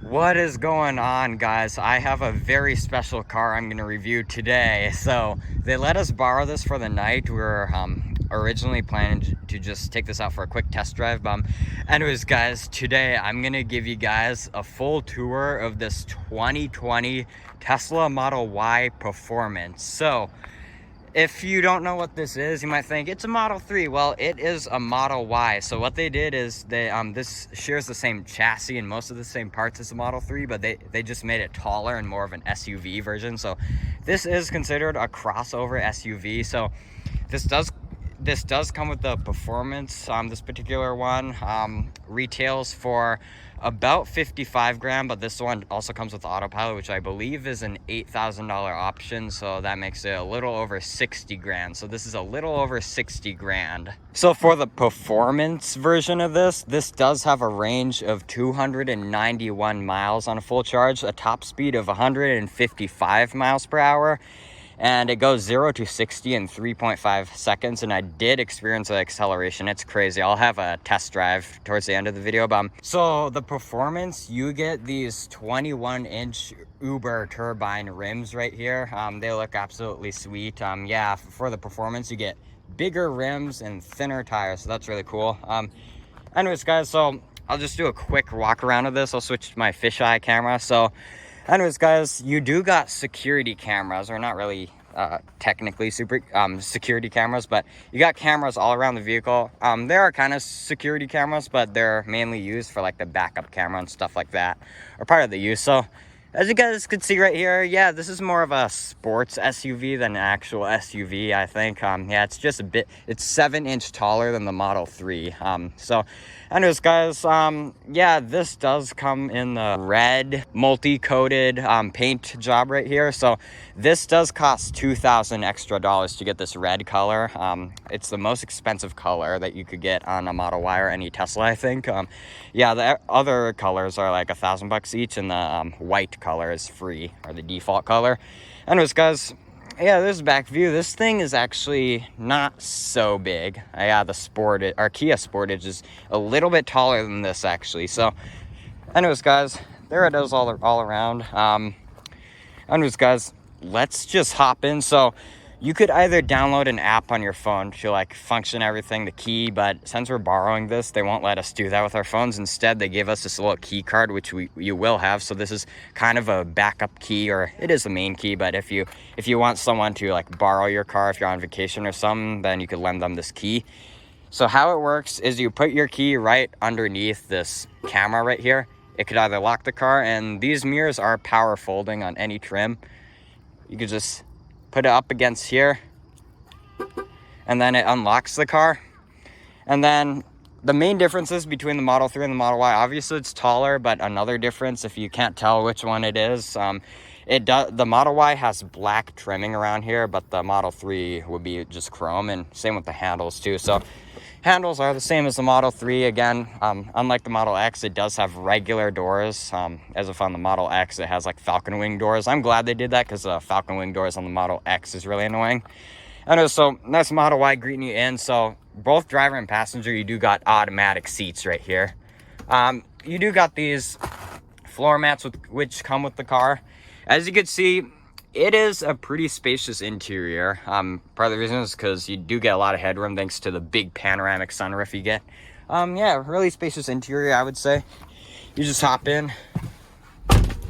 What is going on, guys? I have a very special car I'm going to review today. So they let us borrow this for the night. We were originally planning to just take this out for a quick test drive. Anyways, guys, today I'm going to give you guys a full tour of this 2020 Tesla Model Y Performance. So if you don't know what this is, you might think it's a Model 3. Well, it is a Model Y. So what they did is they this shares the same chassis and most of the same parts as the Model 3, but they just made it taller and more of an SUV version. So this is considered a crossover SUV. So this does come with the performance. This particular one retails for about 55 grand, but this one also comes with Autopilot, which I believe is an $8,000 option, so that makes it a little over 60 grand. So this is a little over 60 grand. So for the performance version of this does have a range of 291 miles on a full charge, a top speed of 155 miles per hour, and it goes 0 to 60 in 3.5 seconds. And I did experience the acceleration. It's crazy. I'll have a test drive towards the end of the video. So the performance, you get these 21-inch Uberturbine rims right here. They look absolutely sweet. Yeah, for the performance, you get bigger rims and thinner tires, so that's really cool. Anyways, guys, so I'll just do a quick walk around of this. I'll switch to my fisheye camera. So anyways, guys, you do got security cameras, or not really technically security cameras, but you got cameras all around the vehicle. There are kind of security cameras, but they're mainly used for like the backup camera and stuff like that, or part of the use. So as you guys can see right here, yeah, this is more of a sports SUV than an actual SUV, I think. Yeah, it's just it's 7-inch taller than the Model 3. So anyways, guys, yeah, this does come in the red multi-coated paint job right here. So this does cost $2,000 extra to get this red color. It's the most expensive color that you could get on a Model Y or any Tesla, I think. Yeah, the other colors are like $1,000 each, and the white color is free, or the default color. Anyways, guys, yeah, this is back view. This thing is actually not so big. Yeah, the Kia Sportage is a little bit taller than this, actually. So anyways, guys, there it is all around. Anyways, guys, let's just hop in. So you could either download an app on your phone to like function everything, the key, but since we're borrowing this, they won't let us do that with our phones. Instead, they give us this little key card, which you will have. So this is kind of a backup key, or it is the main key, but if you want someone to like borrow your car if you're on vacation or something, then you could lend them this key. So how it works is you put your key right underneath this camera right here. It could either lock the car, and these mirrors are power folding on any trim. You could just put it up against here, and then it unlocks the car. And then the main differences between the Model 3 and the Model Y, obviously it's taller, but another difference, if you can't tell which one it is, the Model Y has black trimming around here, but the Model 3 would be just chrome, and same with the handles too. So handles are the same as the Model 3. Again, unlike the Model X, it does have regular doors. As if on the Model X, it has like Falcon Wing doors. I'm glad they did that, because the Falcon Wing doors on the Model X is really annoying. Anyway, so that's Model Y greeting you in. So both driver and passenger, you do got automatic seats right here. You do got these floor mats which come with the car. As you can see, it is a pretty spacious interior. Part of the reason is because you do get a lot of headroom thanks to the big panoramic sunroof you get. Yeah, really spacious interior, I would say. You just hop in.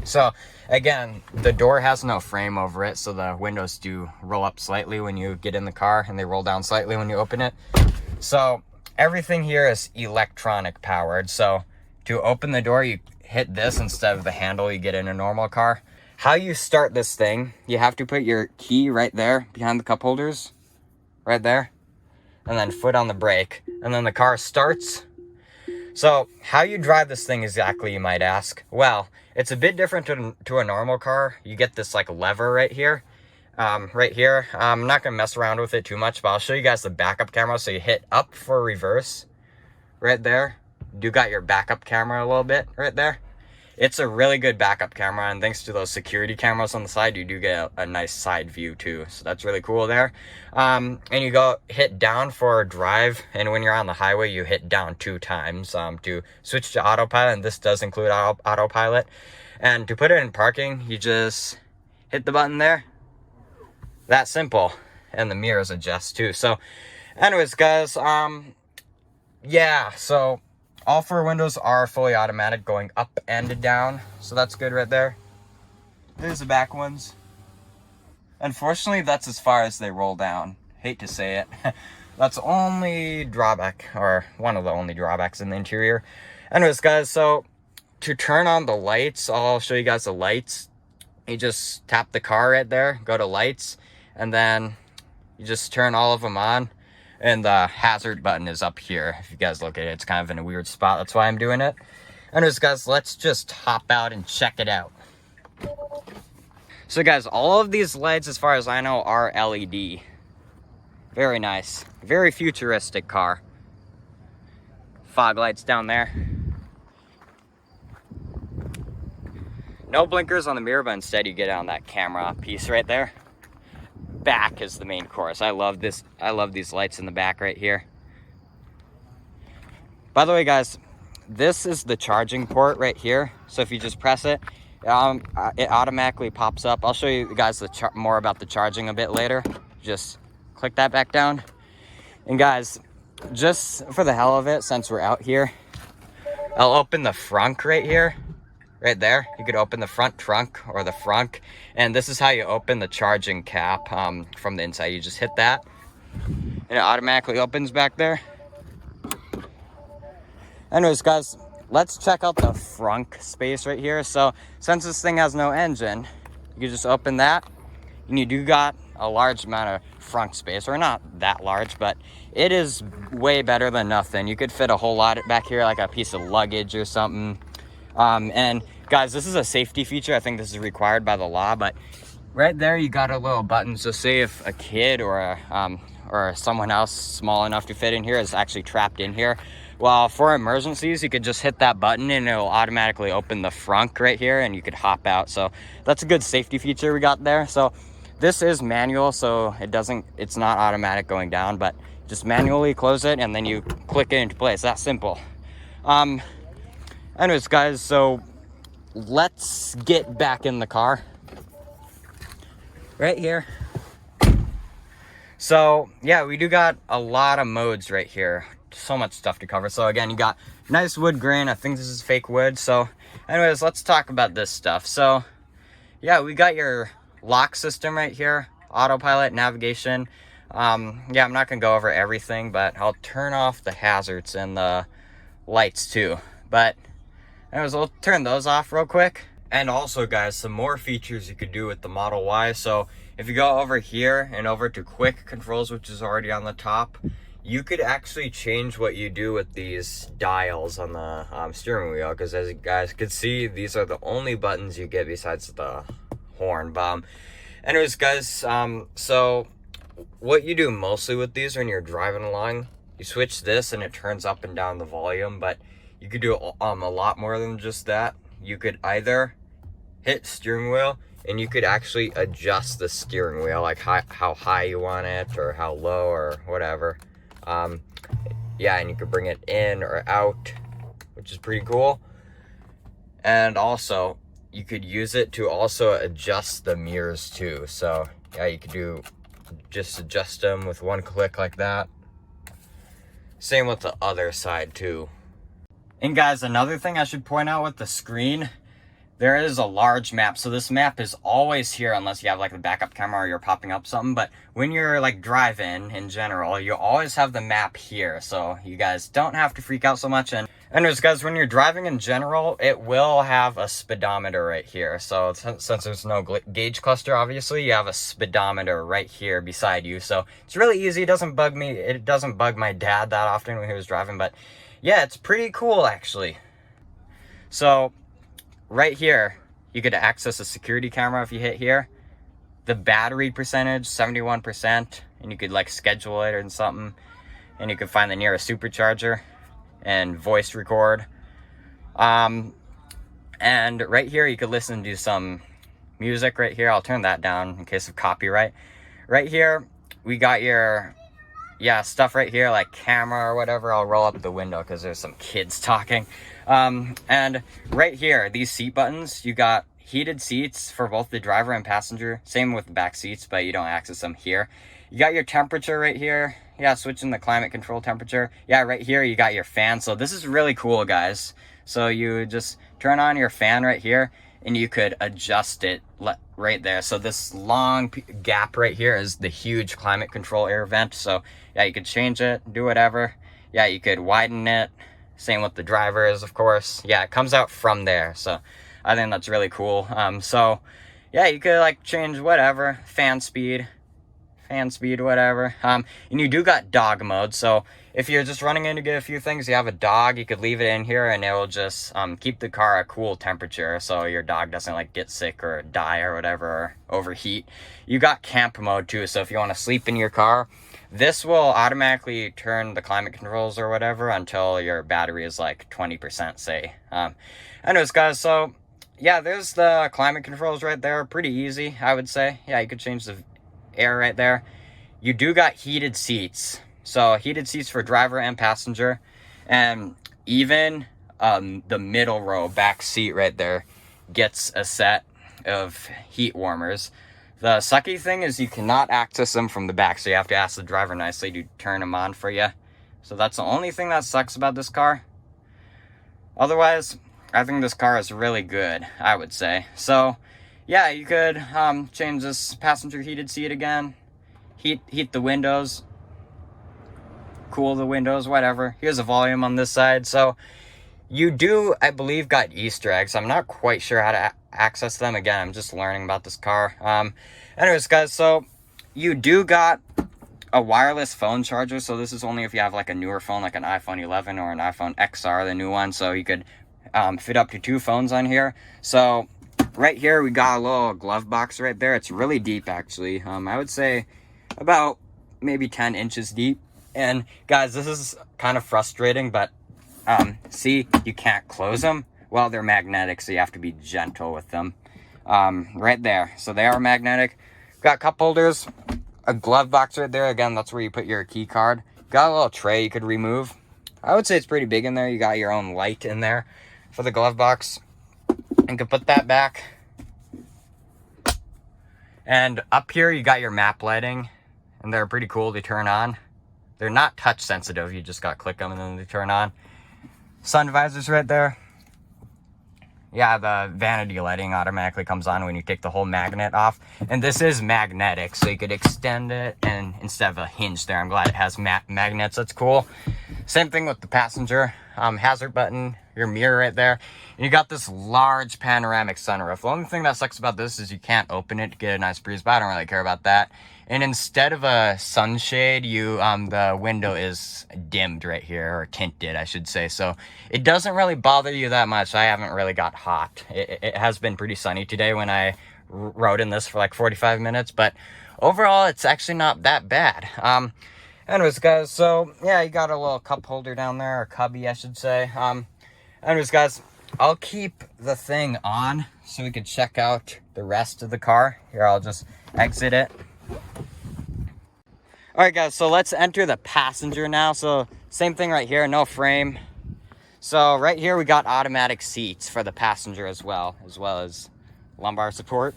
So again, the door has no frame over it, so the windows do roll up slightly when you get in the car, and they roll down slightly when you open it. So everything here is electronic powered. So to open the door, you hit this instead of the handle you get in a normal car. How you start this thing, you have to put your key right there behind the cup holders, right there, and then foot on the brake, and then the car starts. So how you drive this thing exactly, you might ask? Well, it's a bit different to a normal car. You get this like lever right here. Right here. I'm not gonna mess around with it too much, but I'll show you guys the backup camera. So you hit up for reverse right there. You do got your backup camera a little bit right there. it's a really good backup camera, and thanks to those security cameras on the side, you do get a nice side view too. So that's really cool there. And you go hit down for drive, and when you're on the highway, you hit down 2 times to switch to autopilot, and this does include autopilot. And to put it in parking, you just hit the button there. That simple. And the mirrors adjust too. So anyways, guys, yeah, so all 4 windows are fully automatic, going up and down, so that's good right there. There's the back ones. Unfortunately, that's as far as they roll down. Hate to say it. That's the only drawback, or one of the only drawbacks in the interior. Anyways, guys, so to turn on the lights, I'll show you guys the lights. You just tap the car right there, go to lights, and then you just turn all of them on. And the hazard button is up here. If you guys look at it, it's kind of in a weird spot. That's why I'm doing it. Anyways, guys, let's just hop out and check it out. So, guys, all of these lights, as far as I know, are LED. Very nice. Very futuristic car. Fog lights down there. No blinkers on the mirror, but instead you get on that camera piece right there. Back is the main course. I love this. I love these lights in the back right here. By the way, guys, this is the charging port right here. So if you just press it, it automatically pops up. I'll show you guys more about the charging a bit later. Just click that back down. And guys, just for the hell of it, since we're out here, I'll open the frunk right here. Right there, you could open the front trunk or the frunk, and this is how you open the charging cap from the inside. You just hit that, and it automatically opens back there. Anyways, guys, let's check out the frunk space right here. So, since this thing has no engine, you can just open that, and you do got a large amount of frunk space, or not that large, but it is way better than nothing. You could fit a whole lot back here, like a piece of luggage or something. And guys, this is a safety feature. I think this is required by the law, but right there you got a little button. So say if a kid or someone else small enough to fit in here is actually trapped in here, well, for emergencies, you could just hit that button and it'll automatically open the frunk right here and you could hop out. So that's a good safety feature we got there. So this is manual, so it's not automatic going down, but just manually close it and then you click it into place. That simple. Anyways, guys, so let's get back in the car. Right here. So, yeah, we do got a lot of modes right here. So much stuff to cover. So, again, you got nice wood grain. I think this is fake wood. So, anyways, let's talk about this stuff. So, yeah, we got your lock system right here. Autopilot, navigation. Yeah, I'm not going to go over everything, but I'll turn off the hazards and the lights too. But anyways, we'll turn those off real quick. And also, guys, some more features you could do with the Model Y. So if you go over here and over to quick controls, which is already on the top, you could actually change what you do with these dials on the steering wheel. Because as you guys could see, these are the only buttons you get besides the horn. Anyways, guys, so what you do mostly with these when you're driving along, you switch this and it turns up and down the volume, but you could do a lot more than just that. You could either hit steering wheel and you could actually adjust the steering wheel, like how high you want it or how low or whatever. Yeah, and you could bring it in or out, which is pretty cool. And also, you could use it to also adjust the mirrors too. So yeah, you could just adjust them with one click like that. Same with the other side too. And guys, another thing I should point out with the screen, there is a large map. So this map is always here unless you have like a backup camera or you're popping up something. But when you're like driving in general, you always have the map here. So you guys don't have to freak out so much. And anyways, guys, when you're driving in general, it will have a speedometer right here. So since there's no gauge cluster, obviously, you have a speedometer right here beside you. So it's really easy. It doesn't bug me. It doesn't bug my dad that often when he was driving. But yeah, it's pretty cool actually. So right here, you could access a security camera if you hit here. The battery percentage, 71%, and you could like schedule it or something. And you could find the nearest supercharger and voice record. And right here, you could listen to some music right here. I'll turn that down in case of copyright. Right here, we got your, yeah, stuff right here, like camera or whatever. I'll roll up the window because there's some kids talking. And right here, these seat buttons, you got heated seats for both the driver and passenger. Same with the back seats, but you don't access them here. You got your temperature right here. Yeah, switching the climate control temperature. Yeah, right here, you got your fan. So this is really cool, guys. So you just turn on your fan right here, and you could adjust it right there. So this long gap right here is the huge climate control air vent. So yeah, you could change it, do whatever. Yeah, you could widen it. Same with the drivers, of course. Yeah, it comes out from there. So I think that's really cool. So yeah, you could like change whatever, fan speed, whatever. And you do got dog mode. So if you're just running in to get a few things, you have a dog, you could leave it in here and it will just keep the car a cool temperature so your dog doesn't like get sick or die or whatever, or overheat. You got camp mode too. So if you want to sleep in your car, this will automatically turn the climate controls or whatever until your battery is like 20%, say. Anyways, guys, so yeah, there's the climate controls right there. Pretty easy, I would say. Yeah, you could change the air right there. You do got heated seats. So heated seats for driver and passenger. And even the middle row back seat right there gets a set of heat warmers. The sucky thing is you cannot access them from the back, so you have to ask the driver nicely to turn them on for you. So that's the only thing that sucks about this car. Otherwise, I think this car is really good, I would say. So yeah, you could change this passenger heated seat again, heat the windows, cool the windows, whatever. Here's a volume on this side. So you do, I believe, got Easter eggs. I'm not quite sure how to access them. Again, I'm just learning about this car. Anyways, guys, so you do got a wireless phone charger. So this is only if you have like a newer phone, like an iPhone 11 or an iPhone XR, the new one. So you could fit up to 2 phones on here. So right here, we got a little glove box right there. It's really deep, actually. I would say about maybe 10 inches deep. And guys, this is kind of frustrating, but see, you can't close them. Well, they're magnetic, so you have to be gentle with them. Right there. So they are magnetic. Got cup holders, a glove box right there. Again, that's where you put your key card. Got a little tray you could remove. I would say it's pretty big in there. You got your own light in there for the glove box. You can put that back. And up here, you got your map lighting, and they're pretty cool to turn on. They're not touch sensitive. You just got to click them and then they turn on. Sun visors right there. Yeah, the vanity lighting automatically comes on when you take the whole magnet off. And this is magnetic, so you could extend it, and instead of a hinge there, I'm glad it has magnets. That's cool. Same thing with the passenger. Hazard button, your mirror right there. And you got this large panoramic sunroof. The only thing that sucks about this is you can't open it to get a nice breeze, but I don't really care about that. And instead of a sunshade, the window is dimmed right here, or tinted, I should say. So it doesn't really bother you that much. I haven't really got hot. It has been pretty sunny today when I rode in this for like 45 minutes, but overall, it's actually not that bad. Anyways, guys, so yeah, you got a little cup holder down there, or cubby, I should say. Anyways, guys, I'll keep the thing on so we can check out the rest of the car. Here, I'll just exit it. All right, guys, so let's enter the passenger now. So same thing right here, no frame. So right here, we got automatic seats for the passenger as well as lumbar support.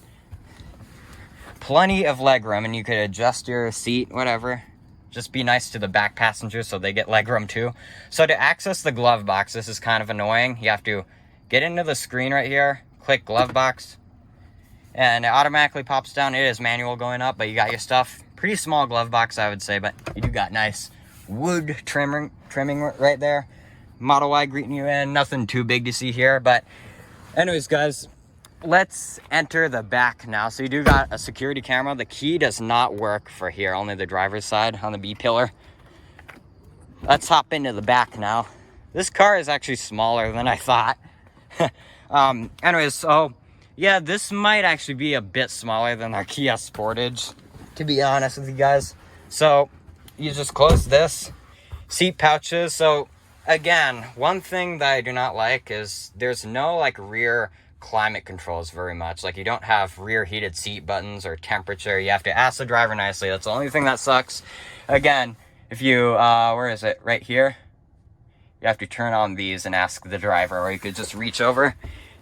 Plenty of leg room, and you could adjust your seat, whatever. Just be nice to the back passengers so they get leg room too. So to access the glove box, this is kind of annoying. You have to get into the screen right here, click glove box, and it automatically pops down. It is manual going up, but you got your stuff. Pretty small glove box, I would say, but you do got nice wood trimming right there. Model Y greeting you in. Nothing too big to see here, but anyways, guys, let's enter the back now. So you do got a security camera. The key does not work for here, only the driver's side on the B pillar. Let's hop into the back now. This car is actually smaller than I thought. Anyways, so yeah, this might actually be a bit smaller than our Kia Sportage, to be honest with you guys. So you just close this. Seat pouches. So again, one thing that I do not like is there's no like rear climate controls very much. Like, you don't have rear heated seat buttons or temperature. You have to ask the driver nicely. That's the only thing that sucks. Again, if you, where is it? Right here. You have to turn on these and ask the driver, or you could just reach over.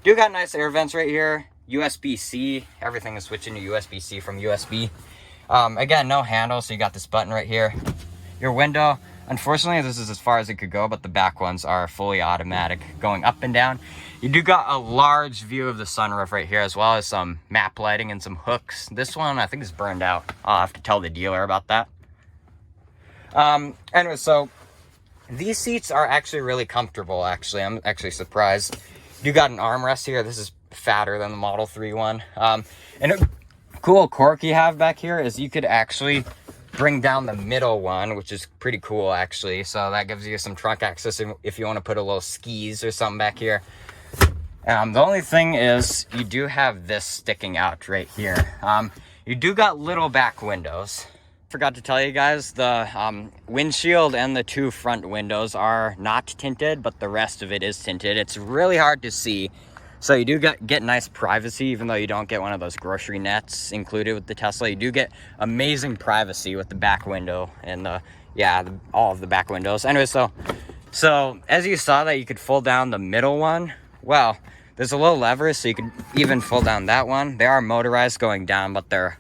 Do got nice air vents right here. USB-C. Everything is switching to USB-C from USB. Again, no handle, so you got this button right here. Your window, unfortunately, this is as far as it could go, but the back ones are fully automatic, going up and down. You do got a large view of the sunroof right here, as well as some map lighting and some hooks. This one, I think, is burned out. I'll have to tell the dealer about that. Anyway, so these seats are actually really comfortable, actually. I'm actually surprised. You got an armrest here. This is fatter than the Model 3 one. And a cool quirk you have back here is you could actually bring down the middle one, which is pretty cool, actually. So that gives you some trunk access if you want to put a little skis or something back here. The only thing is you do have this sticking out right here. You do got little back windows. Forgot to tell you guys, the windshield and the two front windows are not tinted, but the rest of it is tinted. It's really hard to see, so you do get nice privacy, even though you don't get one of those grocery nets included with the Tesla. You do get amazing privacy with the back window and all of the back windows. Anyway, so as you saw that you could fold down the middle one, well, there's a little lever, so you could even fold down that one. They are motorized going down, but they're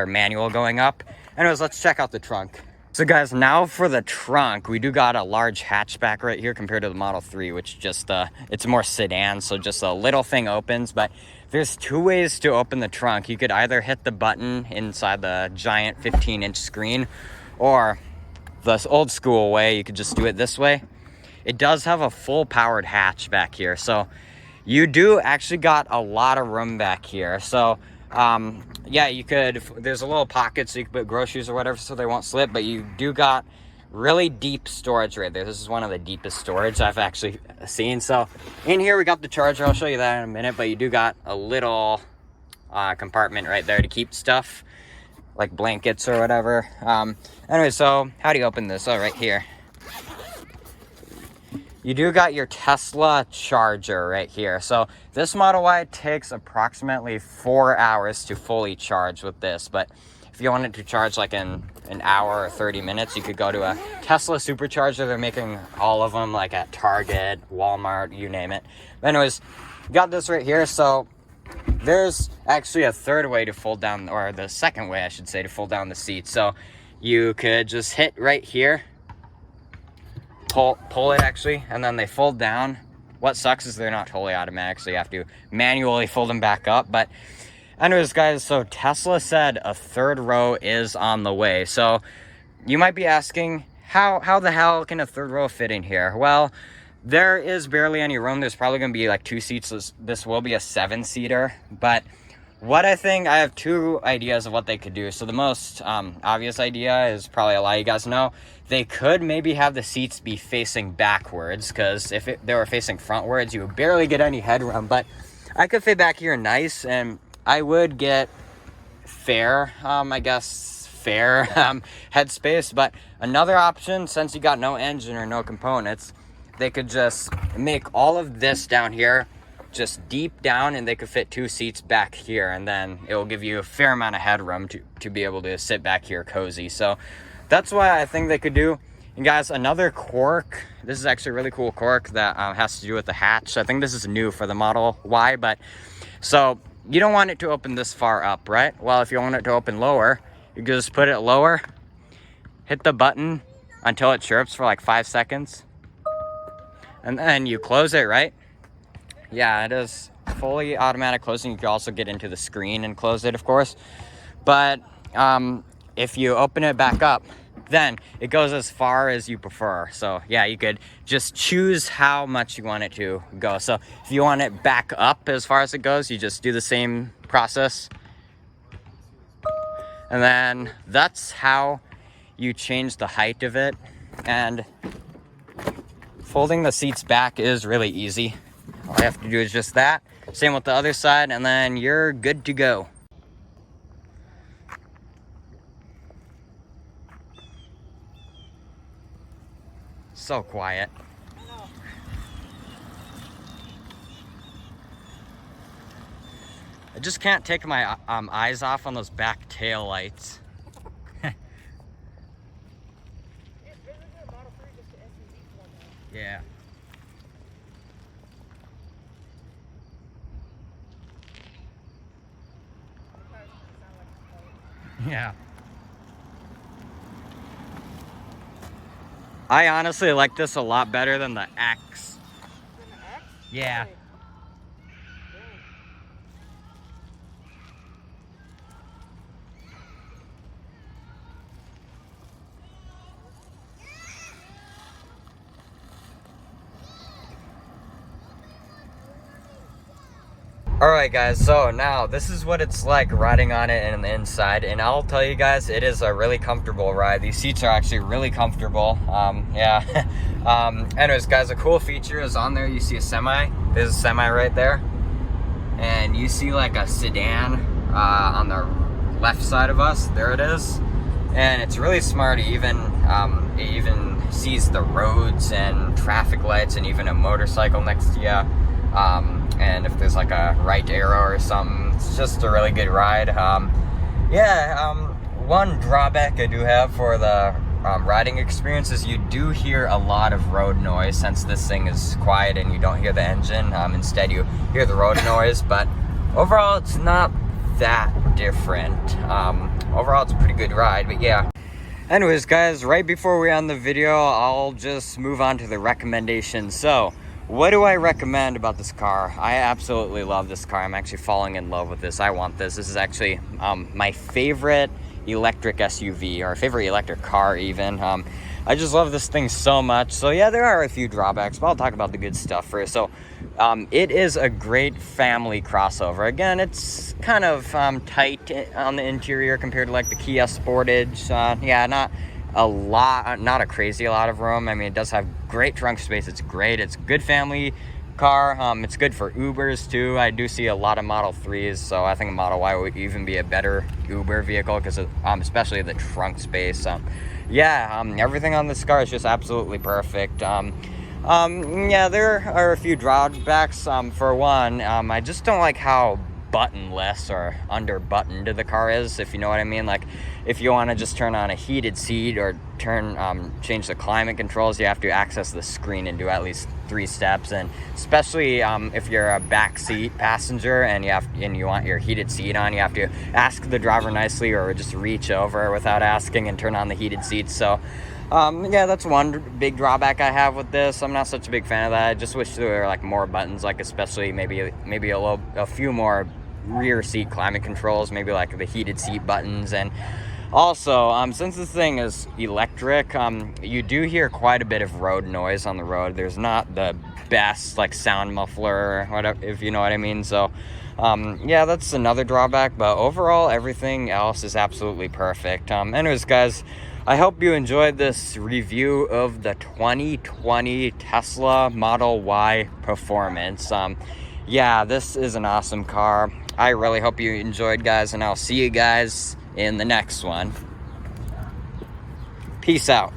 manual going up. Anyways, let's check out the trunk. So guys, now for the trunk, we do got a large hatchback right here compared to the Model 3, which just, it's more sedan, so just a little thing opens. But there's two ways to open the trunk. You could either hit the button inside the giant 15-inch screen, or the old school way, you could just do it this way. It does have a full powered hatch back here, so you do actually got a lot of room back here. So yeah, you could, there's a little pocket so you can put groceries or whatever so they won't slip, but you do got really deep storage right there. This is one of the deepest storage I've actually seen. So in here we got the charger. I'll show you that in a minute, but you do got a little compartment right there to keep stuff like blankets or whatever. Anyway, so how do you open this? Oh, right here. You do got your Tesla charger right here. So this Model Y takes approximately 4 hours to fully charge with this. But if you wanted to charge like in an hour or 30 minutes, you could go to a Tesla supercharger. They're making all of them like at Target, Walmart, you name it. But anyways, got this right here. So there's actually a third way to fold down, or the second way I should say, to fold down the seat. So you could just hit right here. Pull it actually, and then they fold down. What sucks is they're not totally automatic, so you have to manually fold them back up. But anyways, guys, so Tesla said a third row is on the way. So you might be asking, how the hell can a third row fit in here? Well, there is barely any room. There's probably gonna be like 2 seats. This will be a 7-seater, but what I have two ideas of what they could do. So the most obvious idea is probably a lot of you guys know. They could maybe have the seats be facing backwards, because if they were facing frontwards, you would barely get any headroom. But I could fit back here nice, and I would get fair headspace. But another option, since you got no engine or no components, they could just make all of this down here just deep down, and they could fit 2 seats back here, and then it will give you a fair amount of headroom to be able to sit back here cozy. So that's what I think they could do. And guys, another quirk, this is actually a really cool quirk that has to do with the hatch. I think this is new for the Model Y, but so you don't want it to open this far up, right? Well, if you want it to open lower, you just put it lower, hit the button until it chirps for like 5 seconds, and then you close it, right? Yeah, it is fully automatic closing. You can also get into the screen and close it, of course. But if you open it back up, then it goes as far as you prefer. So yeah, you could just choose how much you want it to go. So if you want it back up as far as it goes, you just do the same process. And then that's how you change the height of it. And folding the seats back is really easy. All you have to do is just that. Same with the other side, and then you're good to go. So quiet. I just can't take my eyes off on those back tail lights. Yeah. Yeah. I honestly like this a lot better than the X. Than the X? Yeah. Really? Alright guys, so now this is what it's like riding on it in the inside, and I'll tell you guys, it is a really comfortable ride. These seats are actually really comfortable. Yeah. Anyways guys, a cool feature is on there you see a semi. There's a semi right there. And you see like a sedan on the left side of us. There it is. And it's really smart. It even sees the roads and traffic lights and even a motorcycle next to you. And if there's like a right arrow or something, it's just a really good ride. One drawback I do have for the riding experience is you do hear a lot of road noise since this thing is quiet and you don't hear the engine. Instead you hear the road noise, but overall it's not that different. Overall it's a pretty good ride, but yeah. Anyways guys, right before we end the video, I'll just move on to the recommendations. So what do I recommend about this car? I absolutely love this car. I'm actually falling in love with this. I want this. This is actually my favorite electric SUV, or favorite electric car even. I just love this thing so much. So yeah, there are a few drawbacks, but I'll talk about the good stuff first. So it is a great family crossover. Again, it's kind of tight on the interior compared to like the Kia Sportage. Yeah, not a crazy lot of room. I mean, it does have great trunk space. It's great. It's a good family car. It's good for Ubers too. I do see a lot of Model 3s, so I think a Model Y would even be a better Uber vehicle because especially the trunk space. Everything on this car is just absolutely perfect. Yeah, there are a few drawbacks. For one, I just don't like how buttonless or under buttoned the car is, if you know what I mean. Like if you want to just turn on a heated seat or change the climate controls, you have to access the screen and do at least 3 steps. And especially if you're a back seat passenger and you want your heated seat on, you have to ask the driver nicely or just reach over without asking and turn on the heated seats. So yeah, that's one big drawback I have with this. I'm not such a big fan of that. I just wish there were like more buttons, like especially maybe a few more rear seat climate controls, maybe like the heated seat buttons. And also, since this thing is electric, you do hear quite a bit of road noise on the road. There's not the best like sound muffler or whatever, if you know what I mean. So yeah, that's another drawback, but overall everything else is absolutely perfect. Anyways guys, I hope you enjoyed this review of the 2020 Tesla Model Y Performance. Yeah, this is an awesome car. I really hope you enjoyed, guys, and I'll see you guys in the next one. Peace out.